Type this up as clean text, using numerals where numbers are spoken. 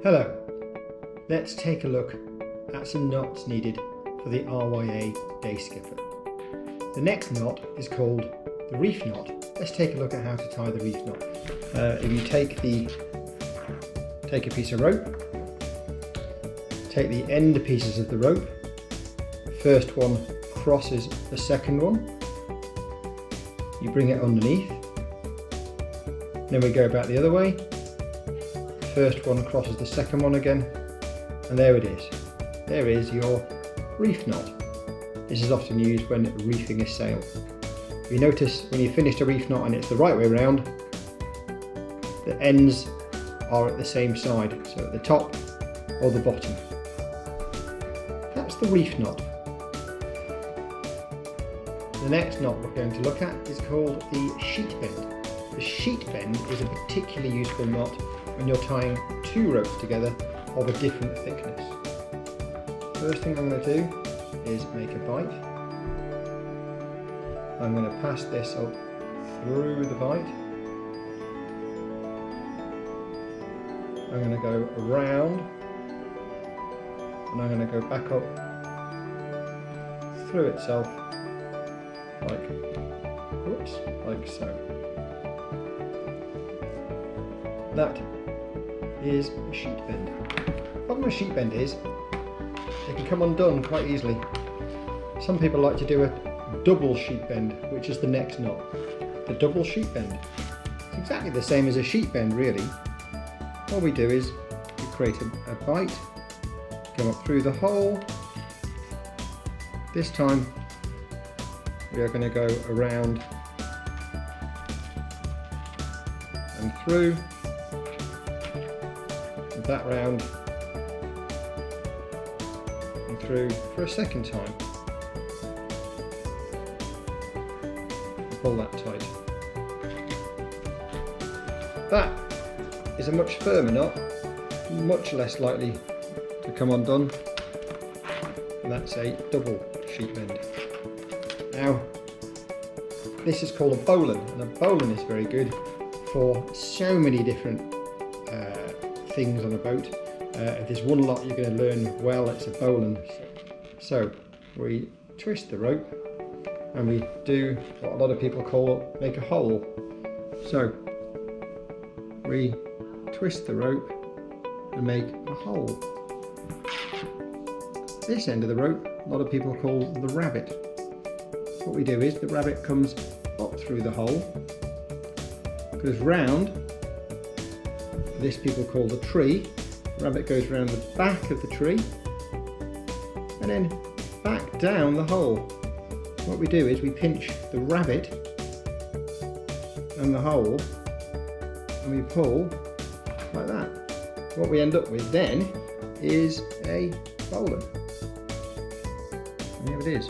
Hello, let's take a look at some knots needed for the RYA Day Skipper. The next knot is called the reef knot. Let's take a look at how to tie the reef knot. If you take a piece of rope, take the end pieces of the rope, first one crosses the second one, you bring it underneath, then we go back the other way, first one crosses the second one again, and there it is. There is your reef knot. This is often used when reefing a sail. If you notice, when you finish a reef knot and it's the right way around, the ends are at the same side, so at the top or the bottom. That's the reef knot. The next knot we're going to look at is called the sheet bend. The sheet bend is a particularly useful knot when you're tying two ropes together of a different thickness. First thing I'm going to do is make a bite. I'm going to pass this up through the bite. I'm going to go around and I'm going to go back up through itself like so. That is a sheet bend. The problem with a sheet bend is they can come undone quite easily. Some people like to do a double sheet bend, which is the next knot. The double sheet bend. It's exactly the same as a sheet bend really. All we do is we create a bite, go up through the hole. This time we are going to go around and through, and that round and through for a second time. And pull that tight. That is a much firmer knot, much less likely to come undone, and that's a double sheet bend. Now, this is called a bowline, and a bowline is very good for so many different things on a boat. If there's one lot you're going to learn well, it's a bowline. So we twist the rope and we do what a lot of people call make a hole. So we twist the rope and make a hole. This end of the rope a lot of people call the rabbit. What we do is the rabbit comes up through the hole, goes round, this people call the tree, the rabbit goes round the back of the tree and then back down the hole. What we do is we pinch the rabbit and the hole and we pull like that. What we end up with then is a bowline. And here it is.